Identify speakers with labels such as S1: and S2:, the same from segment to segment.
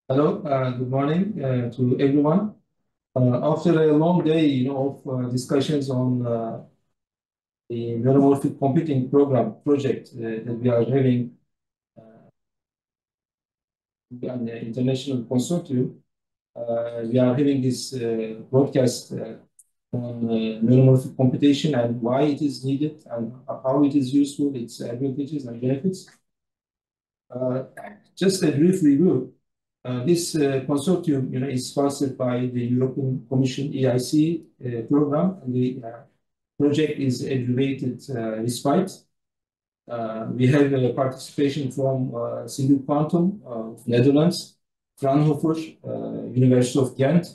S1: Hello, good morning to everyone. After a long day, of discussions on the Neuromorphic Computing project that we are having on the international consortium, we are having this broadcast on neuromorphic computation and why it is needed and how it is useful, its advantages and benefits. Just a brief review. This consortium, is sponsored by the European Commission EIC program. And the project is abbreviated RESPITE. We have participation from Single Quantum of Netherlands, Fraunhofer, University of Ghent,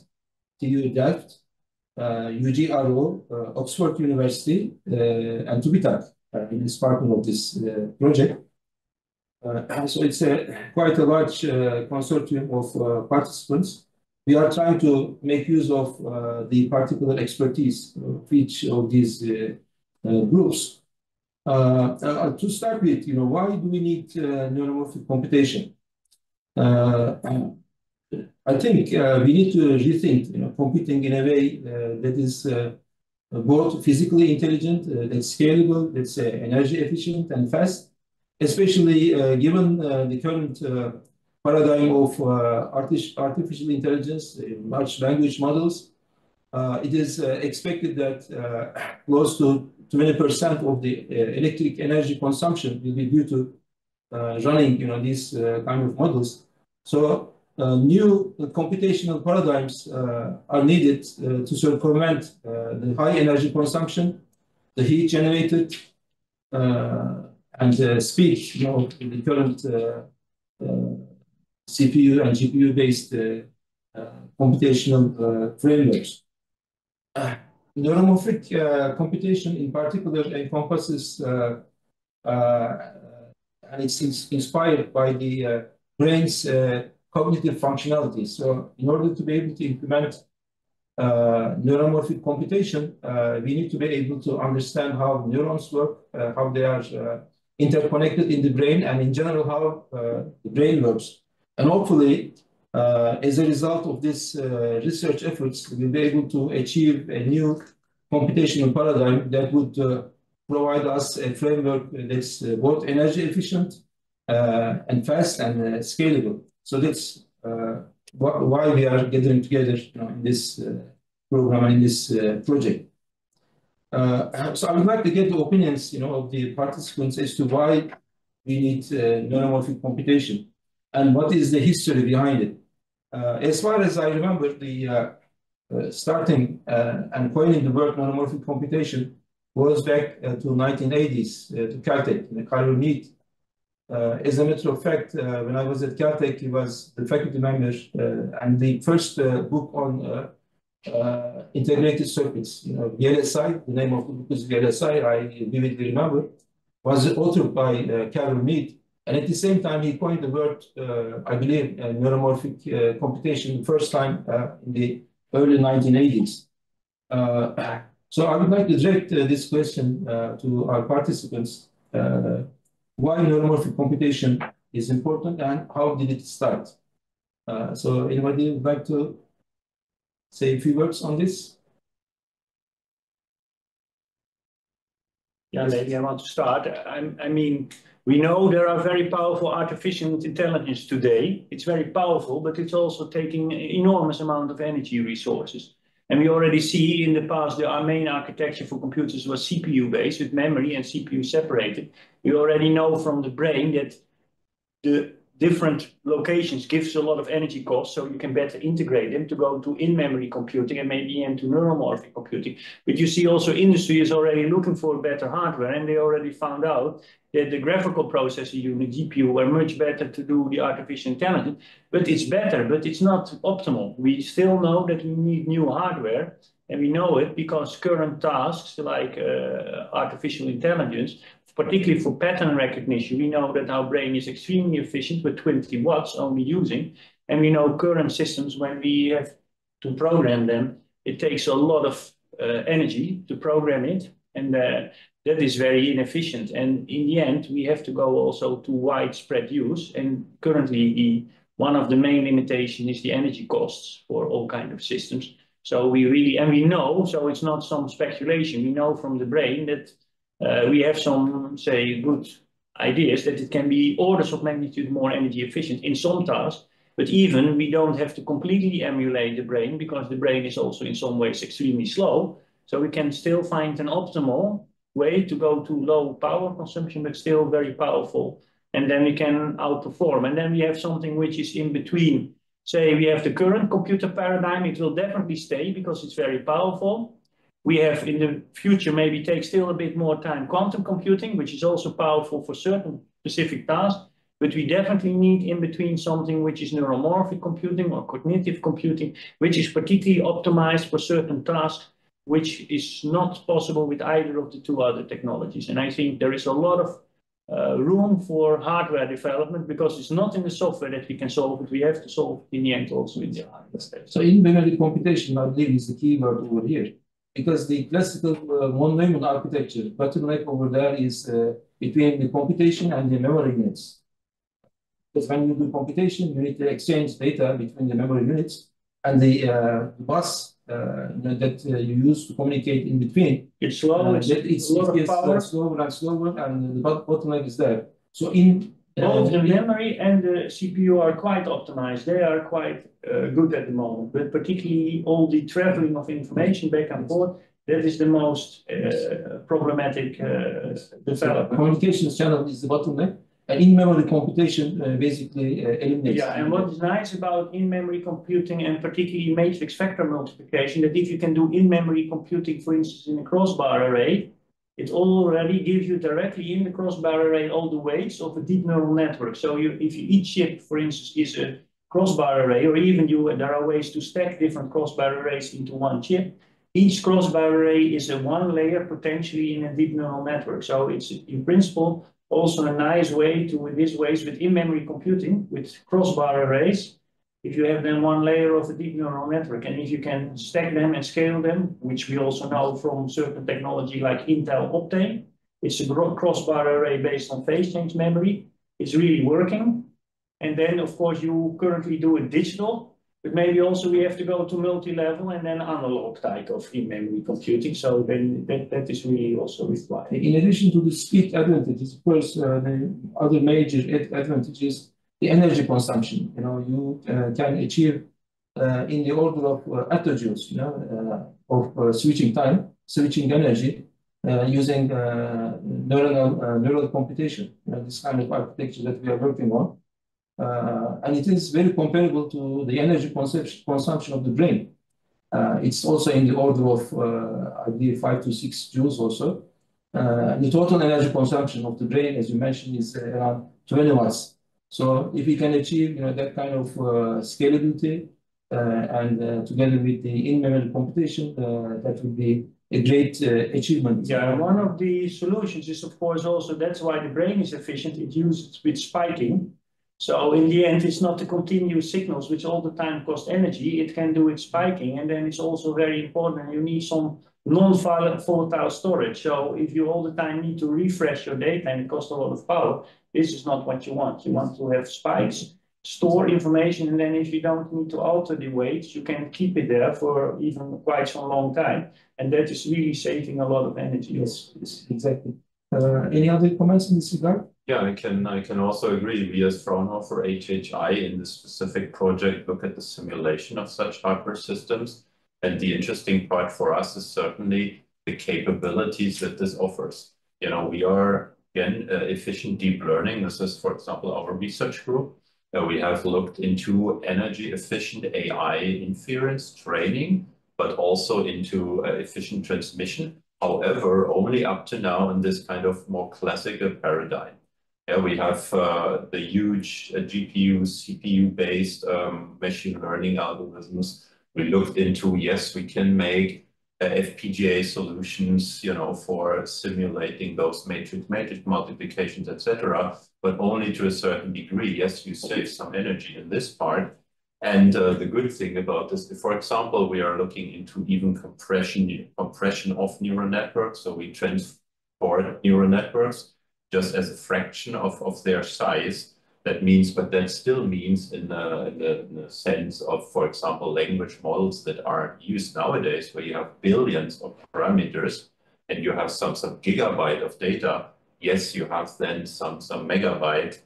S1: TU Delft, UGRO, Oxford University, and TÜBİTAK is partner of this project. So it's quite a large consortium of participants. We are trying to make use of the particular expertise of each of these groups. To start with, why do we need neuromorphic computation? I think we need to rethink, computing in a way that is both physically intelligent, that's scalable, that's energy efficient and fast. Especially given the current paradigm of artificial intelligence, large language models, it is expected that close to 20% of the electric energy consumption will be due to running, these kind of models. So new computational paradigms are needed to circumvent the high energy consumption, the heat generated, and speed, the current CPU and GPU-based computational frameworks. Neuromorphic computation in particular encompasses, and it's inspired by the brain's cognitive functionality. So in order to be able to implement neuromorphic computation, we need to be able to understand how neurons work, how they are interconnected in the brain, and in general, how the brain works. And hopefully, as a result of this research efforts, we'll be able to achieve a new computational paradigm that would provide us a framework that's both energy efficient and fast and scalable. So that's why we are gathering together in this program and in this project. So I would like to get the opinions of the participants as to why we need neuromorphic computation and what is the history behind it. As far as I remember, the starting and coining the word neuromorphic computation goes back to 1980s to Caltech in the Cairo Meet. As a matter of fact, when I was at Caltech, he was the faculty member, and the first book on integrated circuits, VLSI, the name of the book is VLSI, I vividly remember, was authored by Carol Mead. And at the same time, he coined the word, I believe, neuromorphic computation the first time in the early 1980s. So I would like to direct this question to our participants. Why neuromorphic computation is important and how did it start? So anybody would like to say a few words on this?
S2: Yeah, maybe I want to start. I mean, we know there are very powerful artificial intelligence today. It's very powerful, but it's also taking an enormous amount of energy resources. And we already see in the past our main architecture for computers was CPU-based with memory and CPU separated. We already know from the brain that the different locations gives a lot of energy costs, so you can better integrate them to go to in-memory computing and maybe into neuromorphic computing. But you see also industry is already looking for better hardware, and they already found out that the graphical processor unit, GPU, were much better to do the artificial intelligence. But it's better, but it's not optimal. We still know that we need new hardware, and we know it because current tasks like artificial intelligence, particularly for pattern recognition, we know that our brain is extremely efficient with 20 watts only using. And we know current systems, when we have to program them, it takes a lot of energy to program it. And that is very inefficient. And in the end, we have to go also to widespread use. And currently, the one of the main limitations is the energy costs for all kinds of systems. So we really, and we know, so it's not some speculation, we know from the brain that we have some, say, good ideas that it can be orders of magnitude more energy efficient in some tasks, but even we don't have to completely emulate the brain because the brain is also in some ways extremely slow. So we can still find an optimal way to go to low power consumption, but still very powerful. And then we can outperform. And then we have something which is in between. Say we have the current computer paradigm, it will definitely stay because it's very powerful. We have in the future maybe take still a bit more time quantum computing, which is also powerful for certain specific tasks. But we definitely need in between something which is neuromorphic computing or cognitive computing, which is particularly optimized for certain tasks, which is not possible with either of the two other technologies. And I think there is a lot of room for hardware development because it's not in the software that we can solve it. We have to solve it in the end also in the hardware stage.
S1: So in-memory computation, I believe, is the key word over here. Because the classical von Neumann architecture, bottleneck over there is between the computation and the memory units. Because when you do computation, you need to exchange data between the memory units and the bus that you use to communicate in between.
S2: It's slow, it gets slower
S1: and slower, and the bottleneck is there. So in
S2: both the memory and the CPU are quite optimized. They are quite good at the moment, but particularly all the traveling of information back and forth, that is the most problematic development.
S1: Communications channel is the bottleneck. And in-memory computation basically eliminates.
S2: Yeah, and what is nice about in-memory computing and particularly matrix vector multiplication, that if you can do in-memory computing, for instance, in a crossbar array, it already gives you directly in the crossbar array all the weights of a deep neural network. So if each chip, for instance, is a crossbar array, or even there are ways to stack different crossbar arrays into one chip. Each crossbar array is a one layer potentially in a deep neural network. So it's in principle also a nice way to, in this ways with in-memory computing, with crossbar arrays, if you have then one layer of a deep neural network, and if you can stack them and scale them, which we also know from certain technology like Intel Optane, it's a crossbar array based on phase change memory. It's really working. And then, of course, you currently do it digital, but maybe also we have to go to multi-level and then analog type of in-memory computing. So then that is really also required.
S1: In addition to the speed advantages, of course, the other major advantage is the energy consumption. You can achieve in the order of attojoules, of switching time, switching energy using neural computation. This kind of architecture that we are working on. And it is very comparable to the energy consumption of the brain. It's also in the order of, I believe, 5 to 6 joules also. The total energy consumption of the brain, as you mentioned, is around 20 watts. So if we can achieve that kind of scalability and together with the in-memory computation, that would be a great achievement.
S2: Yeah, one of the solutions is, of course, also that's why the brain is efficient. It uses with spiking. So in the end, it's not the continuous signals, which all the time cost energy. It can do it spiking. And then it's also very important. You need some non-volatile storage. So if you all the time need to refresh your data and it costs a lot of power, this is not what you want. You want to have spikes, store information, and then if you don't need to alter the weights, you can keep it there for even quite some long time. And that is really saving a lot of energy.
S1: Yes, exactly. Any other comments in this regard?
S3: Yeah, I can also agree. We as Fraunhofer HHI in this specific project look at the simulation of such hardware systems. And the interesting part for us is certainly the capabilities that this offers. We are, again, efficient deep learning. This is, for example, our research group. We have looked into energy efficient AI inference training, but also into efficient transmission. However, only up to now in this kind of more classical paradigm. We have the huge GPU, CPU-based machine learning algorithms. We looked into, yes, we can make FPGA solutions, for simulating those matrix multiplications, etc., but only to a certain degree. Yes, you save some energy in this part. And the good thing about this, for example, we are looking into even compression of neural networks. So we transport neural networks just as a fraction of their size. That means, but that still means in the sense of, for example, language models that are used nowadays, where you have billions of parameters and you have some gigabyte of data. Yes, you have then some megabyte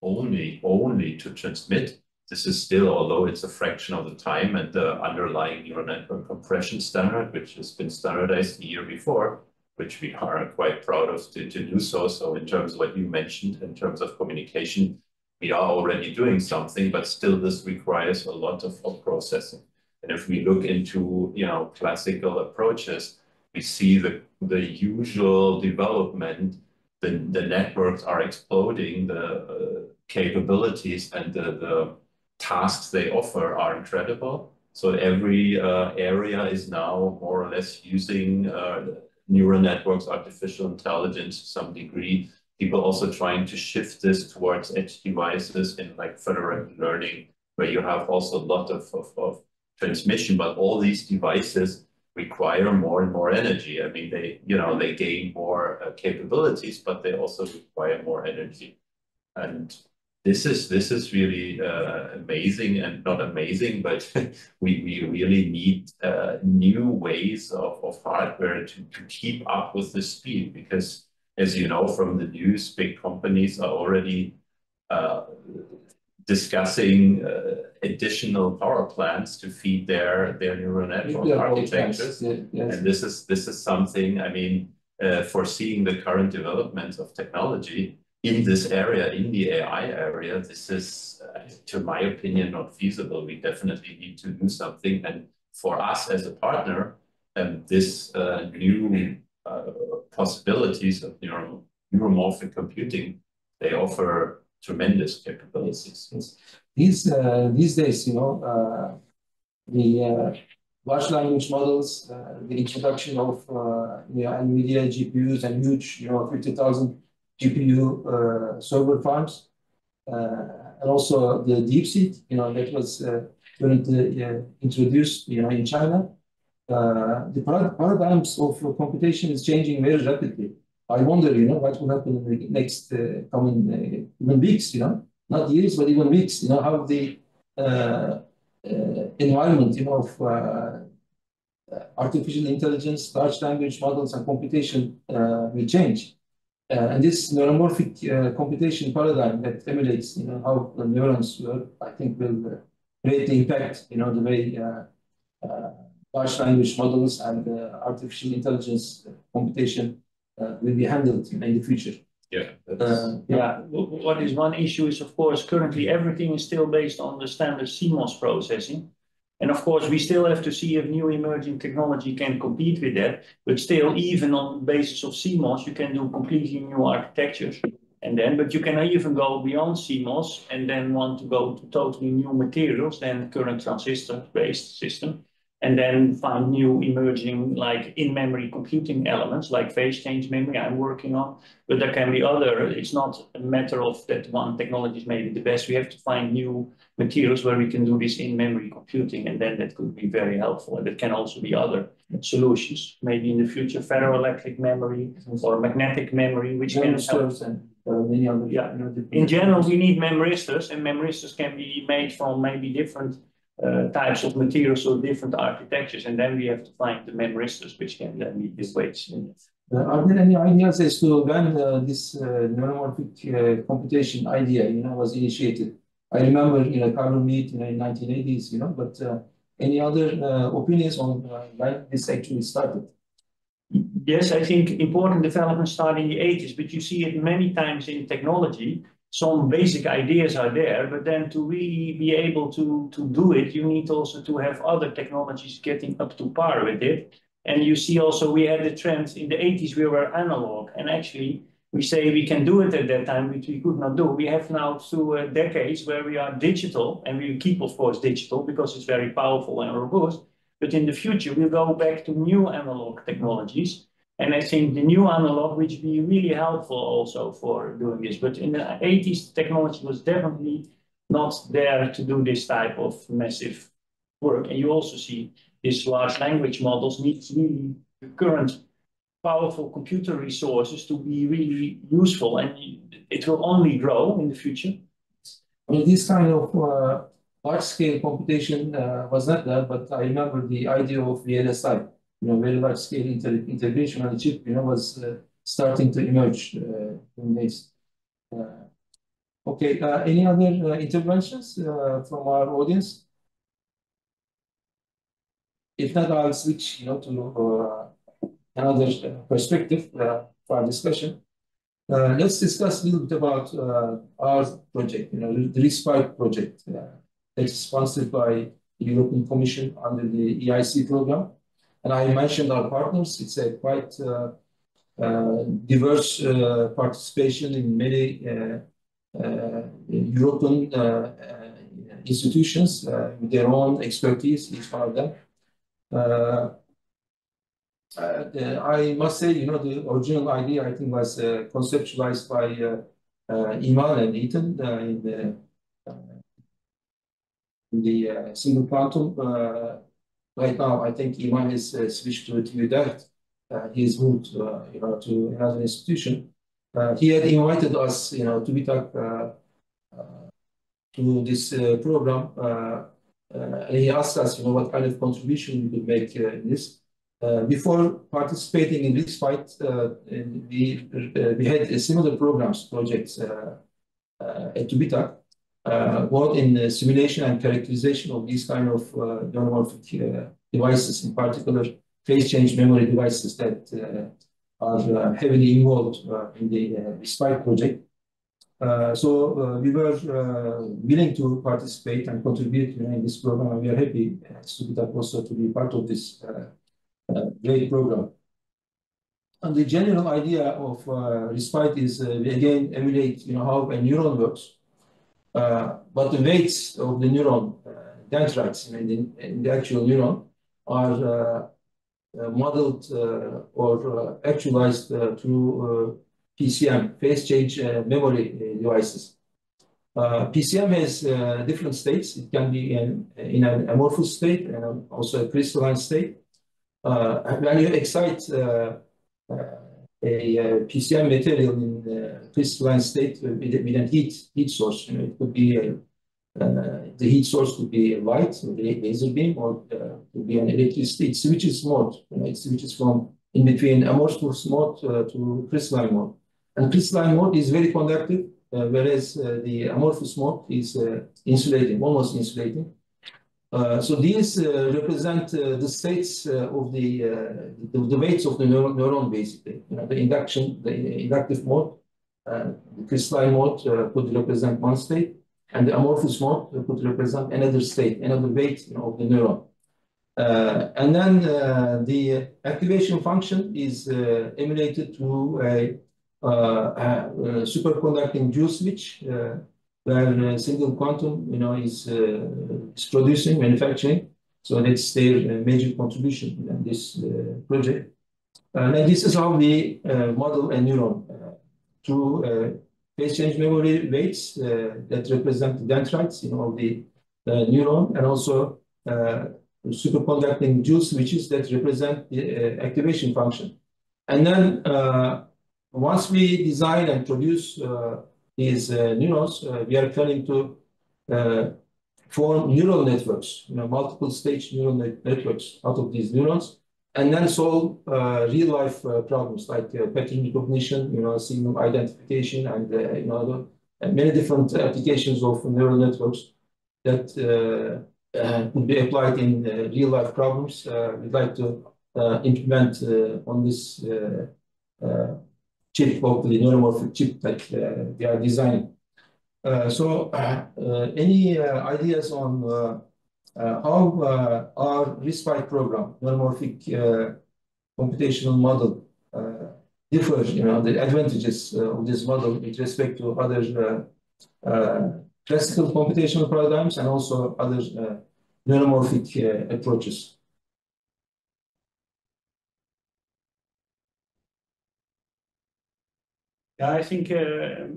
S3: only to transmit. This is still, although it's a fraction of the time, and the underlying neural network compression standard, which has been standardized the year before, which we are quite proud of to do so. So in terms of what you mentioned, in terms of communication, we are already doing something, but still this requires a lot of processing. And if we look into, classical approaches, we see the usual development, the networks are exploding, the capabilities and the tasks they offer are incredible. So every area is now more or less using neural networks, artificial intelligence to some degree. People also trying to shift this towards edge devices in like federated learning, where you have also a lot of transmission, but all these devices require more and more energy. I mean, they gain more capabilities, but they also require more energy. And this is really amazing, and not amazing, but we really need new ways of hardware to keep up with the speed, because as you know from the news, big companies are already discussing additional power plants to feed their neural network architectures. Yes. And this is something, I mean, foreseeing the current developments of technology in this area, in the AI area, this is, to my opinion, not feasible. We definitely need to do something. And for us as a partner, this new possibilities of neuromorphic computing, they offer tremendous capabilities.
S1: Yes. These days, the large language models, the introduction of NVIDIA GPUs and huge, 50,000 GPU server farms, and also the DeepSeek, that was currently introduced, in China. The paradigms of computation is changing very rapidly. I wonder, what will happen in the next coming even weeks, not years, but even weeks, how the environment, of artificial intelligence, large language models, and computation will change. And this neuromorphic computation paradigm that emulates, how the neurons work, I think will greatly impact, the way large language models and artificial intelligence computation will be handled in the future.
S3: Yeah.
S2: What is one issue is, of course, currently everything is still based on the standard CMOS processing. And of course, we still have to see if new emerging technology can compete with that. But still, even on the basis of CMOS, you can do completely new architectures. But you can even go beyond CMOS and then want to go to totally new materials than the current transistor-based system. And then find new emerging, like in-memory computing elements, like phase change memory I'm working on. But there can be other, it's not a matter of that one technology is maybe the best. We have to find new materials where we can do this in-memory computing, and then that could be very helpful. And it can also be other solutions, maybe in the future, ferroelectric memory or magnetic memory, which can help.
S1: And many other,
S2: in general, we need memristors, and memristors can be made from maybe different types of materials or different architectures, and then we have to find the memristors which can then be these weights.
S1: Are there any ideas as to when this neuromorphic computation idea, was initiated? I remember, Carver Mead, in 1980s, but any other opinions on when this actually started?
S2: Yes, I think important developments started in the 80s, but you see it many times in technology. Some basic ideas are there, but then to really be able to do it, you need also to have other technologies getting up to par with it. And you see also we had the trend in the 80s, we were analog, and actually we say we can do it at that time, which we could not do. We have now through decades where we are digital, and we keep, of course, digital because it's very powerful and robust. But in the future, we'll go back to new analog technologies. And I think the new analog, which will be really helpful also for doing this. But in the 80s, technology was definitely not there to do this type of massive work. And you also see these large language models need really the current powerful computer resources to be really useful. And it will only grow in the future.
S1: I mean, this kind of large-scale computation was not there, but I remember the idea of VLSI, very large-scale integration on the chip, was starting to emerge in this. Okay, any other interventions from our audience? If not, I'll switch, to another perspective for our discussion. Let's discuss a little bit about our project, the RISC-V project that's sponsored by the European Commission under the EIC program. And I mentioned our partners. It's a quite diverse participation in many European institutions with their own expertise, each one of them. I must say, the original idea, I think, was conceptualized by Iman and Ethan in the single quantum. Right now, I think Iman is switched to TÜBİTAK. He's moved, to another institution. He had invited us, TÜBİTAK, to this program, and he asked us, what kind of contribution we could make in this. Before participating in this fight, we had similar projects at TÜBİTAK, both in simulation and characterization of these kind of neuromorphic devices, in particular phase change memory devices that are heavily involved in the RISC-V project. So we were willing to participate and contribute in this program, and we are happy as TÜBİTAK also to be part of this great program. And the general idea of RISC-V is we again emulate how a neuron works, but the weights of the neuron, dendrites in the actual neuron, are modeled or actualized through PCM, phase change memory devices. PCM has different states. It can be in an amorphous state and also a crystalline state. When you excite a PCM material in crystalline state with a heat source, it could be the heat source could be light, laser beam, or could be an electricity. It switches mode. It switches from in between amorphous mode to crystalline mode. And crystalline mode is very conductive, whereas the amorphous mode is insulating, almost insulating. So these represent the states of the weights of the neuron, basically. The inductive mode, the crystalline mode could represent one state, and the amorphous mode could represent another state, another weight of the neuron. And then the activation function is emulated through a superconducting Joule switch, where single quantum, is producing, manufacturing. So that's their major contribution in this project. And this is how we model a neuron through phase change memory weights that represent the dendrites, of the neuron, and also superconducting Joule switches that represent the activation function. And then once we design and produce these neurons, we are planning to form neural networks, multiple stage neural networks out of these neurons, and then solve real-life problems like pattern recognition, signal identification, and many different applications of neural networks that could be applied in real-life problems. We'd like to implement on this chip, hopefully neuromorphic chip that we are designing. So any ideas on how our RISC-V program, neuromorphic computational model, differs, the advantages of this model with respect to other classical computational paradigms and also other neuromorphic approaches?
S2: Yeah, I think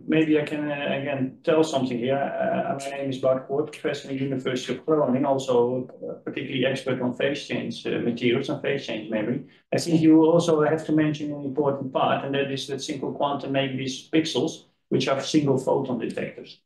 S2: maybe I can again tell something here. My name is Bart Koort, professor at the University of Groningen, also particularly expert on phase change materials and phase change memory. I think you also have to mention an important part, and that is that single quantum make these pixels, which are single photon detectors.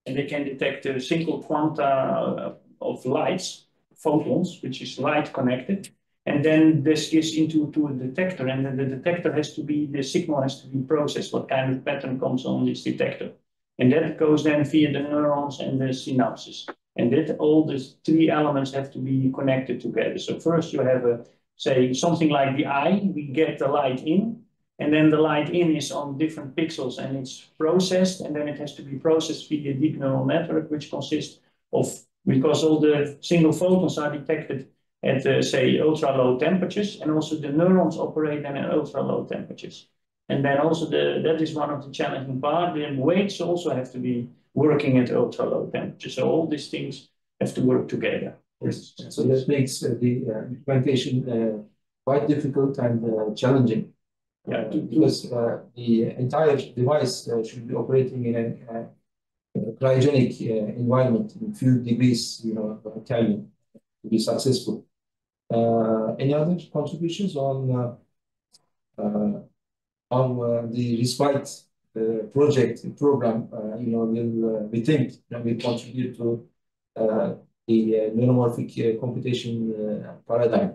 S2: and they can detect a single quanta of lights, photons, which is light connected. And then this gets into a detector, and then the detector has to be, the signal has to be processed, what kind of pattern comes on this detector. And that goes then via the neurons and the synapses. And that all these three elements have to be connected together. So first you have say something like the eye, we get the light in, and then the light in is on different pixels and it's processed, and then it has to be processed via a deep neural network, which consists of, because all the single photons are detected at, say, ultra low temperatures, and also the neurons operate then at ultra low temperatures. And then also that is one of the challenging parts. The weights also have to be working at ultra low temperatures. So all these things have to work together.
S1: Yes. So that makes the implementation quite difficult and challenging.
S2: Yeah,
S1: because the entire device should be operating in a cryogenic environment in few degrees, Kelvin, to be successful. Any other contributions on how the respite program, will we think will contribute to the neuromorphic computation paradigm?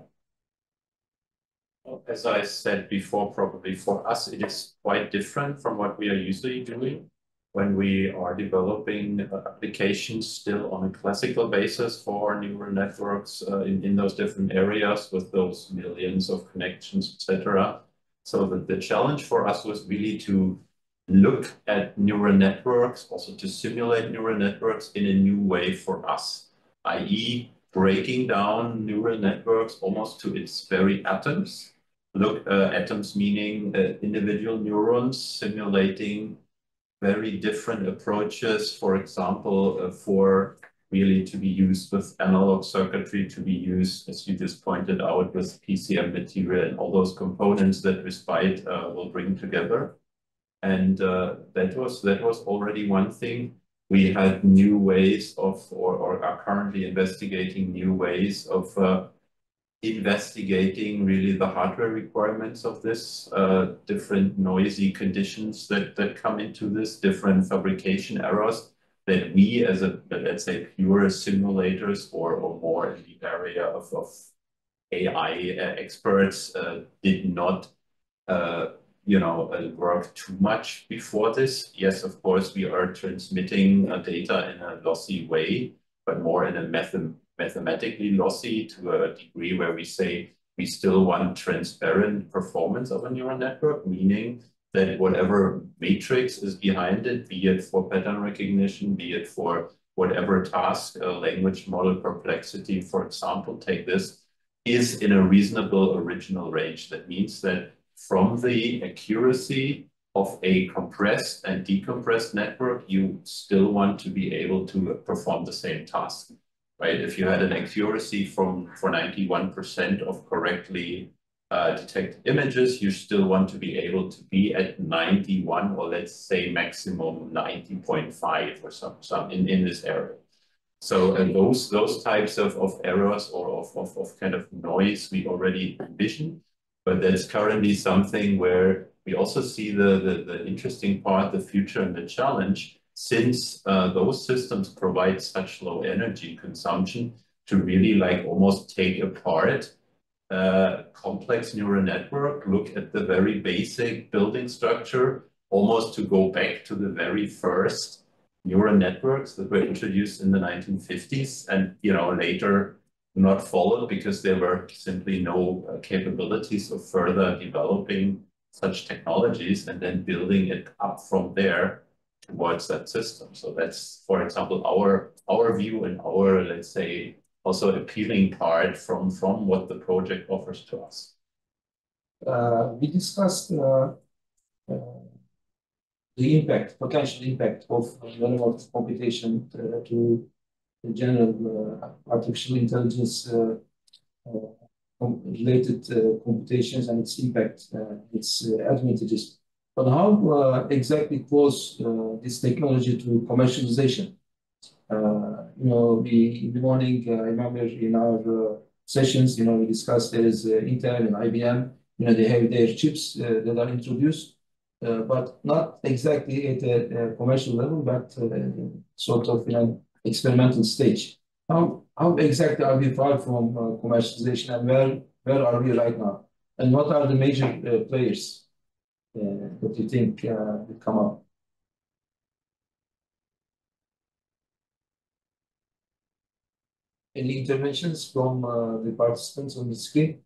S3: As I said before, probably for us, it is quite different from what we are usually doing when we are developing applications still on a classical basis for neural networks in those different areas with those millions of connections, etc. So the challenge for us was really to look at neural networks, also to simulate neural networks in a new way for us, i.e. breaking down neural networks almost to its very atoms. Atoms meaning individual neurons, simulating very different approaches, for example, for really to be used with analog circuitry, to be used, as you just pointed out, with PCM material and all those components that Respite will bring together. And that was already one thing. We had new ways of, or are currently investigating new ways of investigating really the hardware requirements of this, different noisy conditions that come into this, different fabrication errors that we as a, let's say, pure simulators or more in the area of AI experts did not work too much before this. Yes, of course, we are transmitting data in a lossy way, but more in a mathematically lossy to a degree where we say we still want transparent performance of a neural network, meaning that whatever matrix is behind it, be it for pattern recognition, be it for whatever task, language model perplexity, for example, take this, is in a reasonable original range. That means that from the accuracy of a compressed and decompressed network, you still want to be able to perform the same task, right? If you had an accuracy for 91% of correctly detected images, you still want to be able to be at 91, or let's say maximum 90.5 or some in this area. So those types of errors or of kind of noise we already envision. But that's currently something where we also see the interesting part, the future and the challenge, since those systems provide such low energy consumption to really like almost take apart complex neural network, look at the very basic building structure, almost to go back to the very first neural networks that were introduced in the 1950s and later not followed because there were simply no capabilities of further developing such technologies and then building it up from there towards that system. So that's, for example, our view and our, let's say, also appealing part from what the project offers to us.
S1: We discussed the potential impact of neuromorphic computation to the general artificial intelligence related computations and its impact, its advantages. But how exactly close this technology to commercialization? In the morning, I remember in our sessions, we discussed there is Intel and IBM, they have their chips that are introduced. but not exactly at a commercial level, but sort of in an experimental stage. How exactly are we far from commercialization, and where are we right now? And what are the major players that you think will come up? Any interventions from the participants on the screen?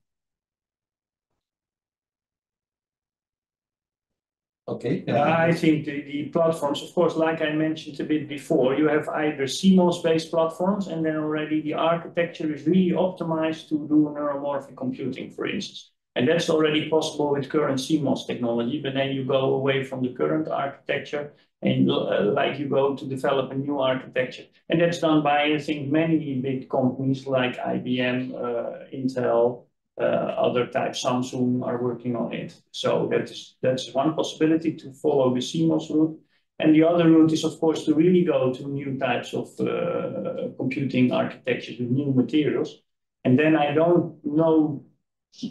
S1: Okay.
S2: I think the platforms, of course, like I mentioned a bit before, you have either CMOS-based platforms, and then already the architecture is really optimized to do neuromorphic computing, for instance. And that's already possible with current CMOS technology, but then you go away from the current architecture and like you go to develop a new architecture. And that's done by, I think, many big companies like IBM, Intel, other types, Samsung are working on it. So that's one possibility to follow the CMOS route. And the other route is, of course, to really go to new types of computing architectures with new materials. And then I don't know,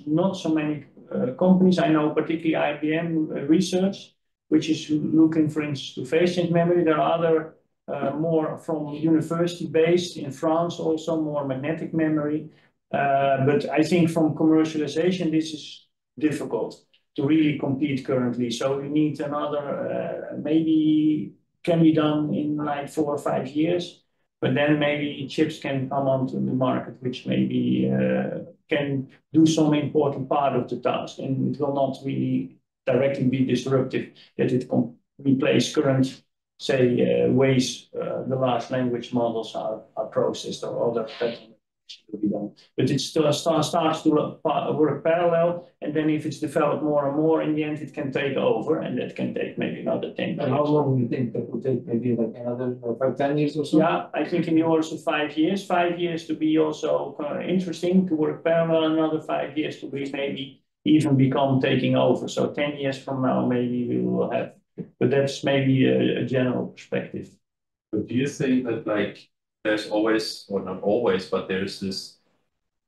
S2: not so many companies. I know particularly IBM Research, which is looking, for instance, to phase change memory. There are other more from university-based in France, also more magnetic memory. But I think from commercialization, this is difficult to really compete currently. So we need another, maybe can be done in like 4 or 5 years, but then maybe chips can come onto the market, which maybe can do some important part of the task, and it will not really directly be disruptive that it can replace current, say, ways the large language models are processed or other patterns. To be done. But it still starts to work parallel, and then if it's developed more and more, in the end it can take over, and that can take maybe another 10 years.
S1: And how long do you think that will take? Maybe like another 5, 10 years or so?
S2: Yeah, I think in the orders of 5 years. 5 years to be also interesting, to work parallel, another 5 years to be maybe even become taking over. So 10 years from now, maybe we will have, but that's maybe a general perspective.
S3: But do you think that like there's always, or not always, but there's this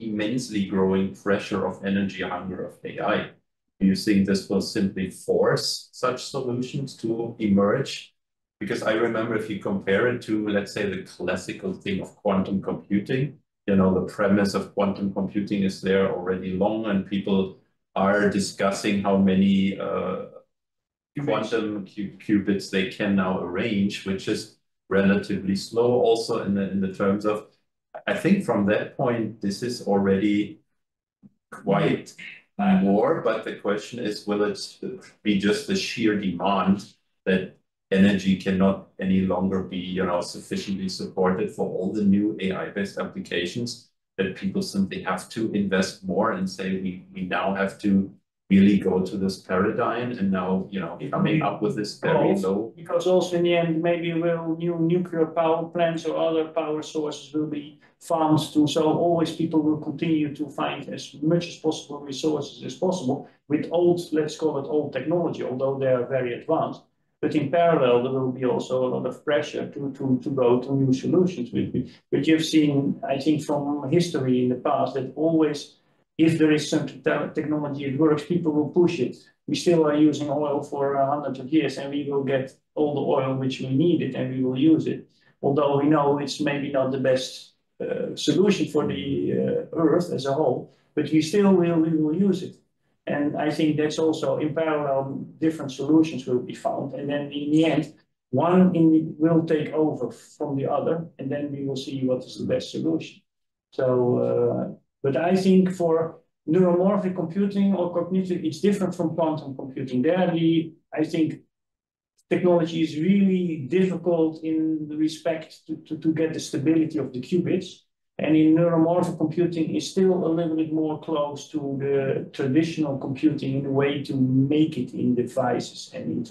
S3: immensely growing pressure of energy hunger of AI? Do you think this will simply force such solutions to emerge? Because I remember if you compare it to, let's say, the classical thing of quantum computing, you know, the premise of quantum computing is there already long, and people are discussing how many quantum qubits they can now arrange, which is relatively slow also in the terms of, I think from that point, this is already quite more, but the question is, will it be just the sheer demand that energy cannot any longer be, you know, sufficiently supported for all the new AI-based applications, that people simply have to invest more and say we now have to really go to this paradigm, and now, you know, coming up with this very low.
S2: Because also in the end, maybe new nuclear power plants or other power sources will be found too. So always people will continue to find as much as possible resources as possible with old, let's call it old technology, although they are very advanced. But in parallel, there will be also a lot of pressure to go to new solutions. But you've seen, I think, from history in the past that always, if there is some technology that works, people will push it. We still are using oil for hundreds of years, and we will get all the oil which we need it, and we will use it. Although we know it's maybe not the best solution for the Earth as a whole, but we will use it. And I think that's also in parallel, different solutions will be found. And then in the end, one will take over from the other, and then we will see what is the best solution. So, but I think for neuromorphic computing or cognitive, it's different from quantum computing. There, I think technology is really difficult in the respect to get the stability of the qubits. And in neuromorphic computing is still a little bit more close to the traditional computing in a way to make it in devices and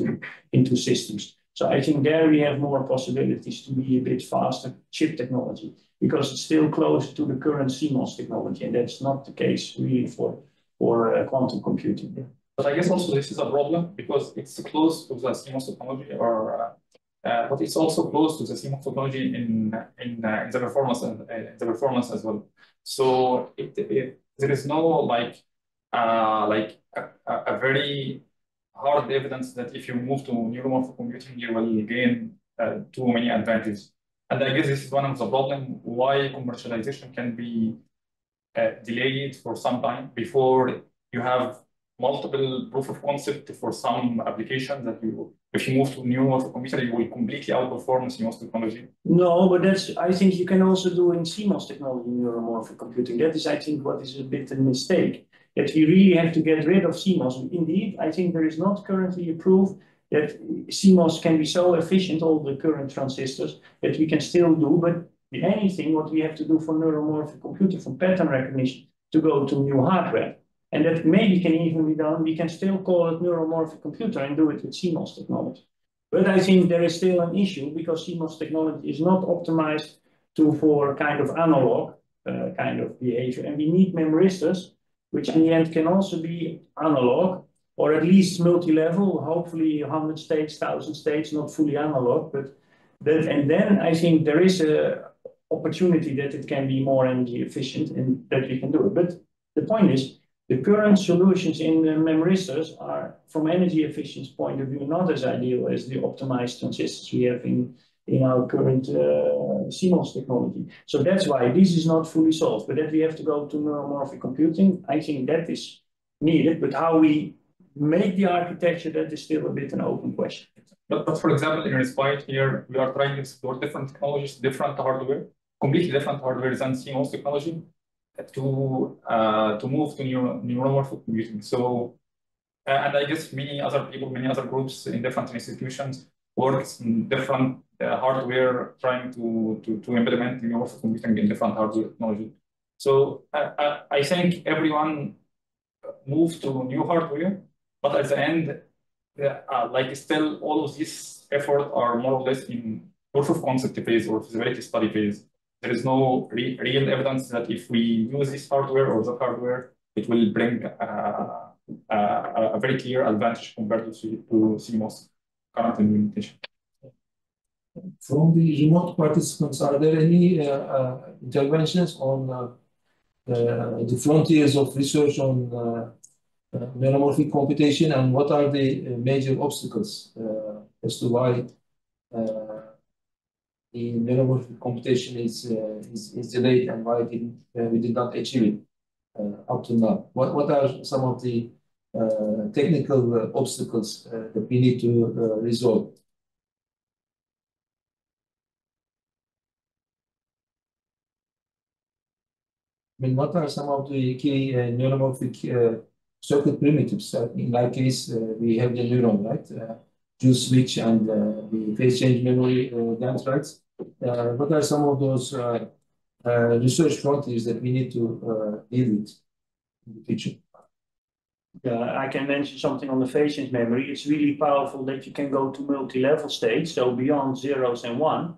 S2: into systems. So I think there we have more possibilities to be a bit faster chip technology, because it's still close to the current CMOS technology, and that's not the case really for quantum computing.
S4: But I guess also this is a problem because it's close to the CMOS technology, but it's also close to the CMOS technology in the performance as well. So there is no like a very hard evidence that if you move to neuromorphic computing, you will gain too many advantages. And I guess this is one of the problems why commercialization can be delayed for some time before you have multiple proof of concept for some application that if you move to neuromorphic computer, you will completely outperform CMOS technology.
S2: No, but I think you can also do in CMOS technology neuromorphic computing. That is, I think, what is a bit a mistake. That we really have to get rid of CMOS. Indeed, I think there is not currently a proof that CMOS can be so efficient, all the current transistors, that we can still do, but anything what we have to do for neuromorphic computing, from pattern recognition, to go to new hardware. And that maybe can even be done, we can still call it neuromorphic computer and do it with CMOS technology. But I think there is still an issue because CMOS technology is not optimized for kind of analog kind of behavior. And we need memristors, which in the end can also be analog, or at least multi-level, hopefully 100 states, 1000 states, not fully analog. But and then I think there is a opportunity that it can be more energy efficient and that we can do it. But the point is, the current solutions in the memristors are, from energy efficiency point of view, not as ideal as the optimized transistors we have in our current CMOS technology. So that's why this is not fully solved. But that we have to go to neuromorphic computing, I think that is needed. But how we make the architecture, that is still a bit an open question.
S4: But for example, in Respite here, we are trying to explore different technologies, different hardware, completely different hardware than CMOS technology, to move to neuromorphic computing. So, and I guess many other people, many other groups in different institutions works in different hardware, trying to implement neuromorphic computing in different hardware technology. So I think everyone moved to new hardware, but at the end, like still all of these efforts are more or less in proof of concept phase or feasibility study phase. There is no real evidence that if we use this hardware or that hardware, it will bring a very clear advantage compared to CMOS current implementation.
S1: From the remote participants, are there any interventions on the frontiers of research on neuromorphic computation, and what are the major obstacles as to why the neuromorphic computation is delayed and why we did not achieve it up to now? What are some of the technical obstacles that we need to resolve? I mean, what are some of the key neuromorphic circuit primitives? In our case, we have the neuron, right? Juice switch and the phase change memory dendrites. What are some of those research frontiers that we need to deal with in the future?
S2: I can mention something on the phase change memory. It's really powerful that you can go to multi-level states, so beyond zeros and one.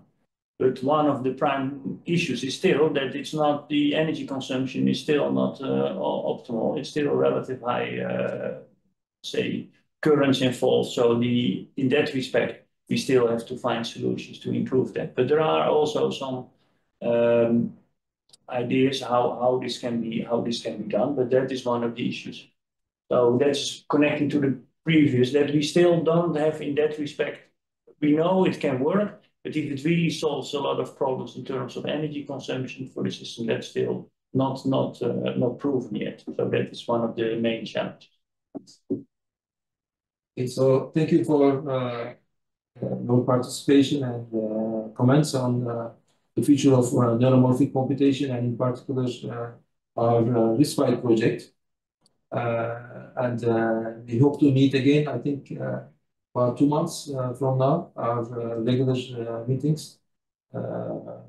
S2: But one of the prime issues is still that it's not, the energy consumption is still not optimal. It's still a relative high, say, currents involved. So in that respect, we still have to find solutions to improve that. But there are also some ideas how this can be done. But that is one of the issues. So that's connecting to the previous, that we still don't have in that respect. We know it can work. But if it really solves a lot of problems in terms of energy consumption for the system, that's still not proven yet. So that is one of the main challenges.
S1: Okay, so thank you for your participation and comments on the future of neuromorphic computation, and in particular our RISC-V project. And we hope to meet again, I think, about 2 months from now. Our regular meetings will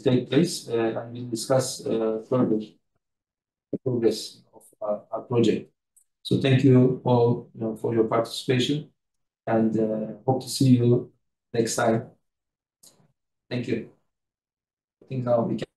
S1: take place, and we'll discuss further the progress of our project. So thank you all for your participation, and hope to see you next time. Thank you. I think now we can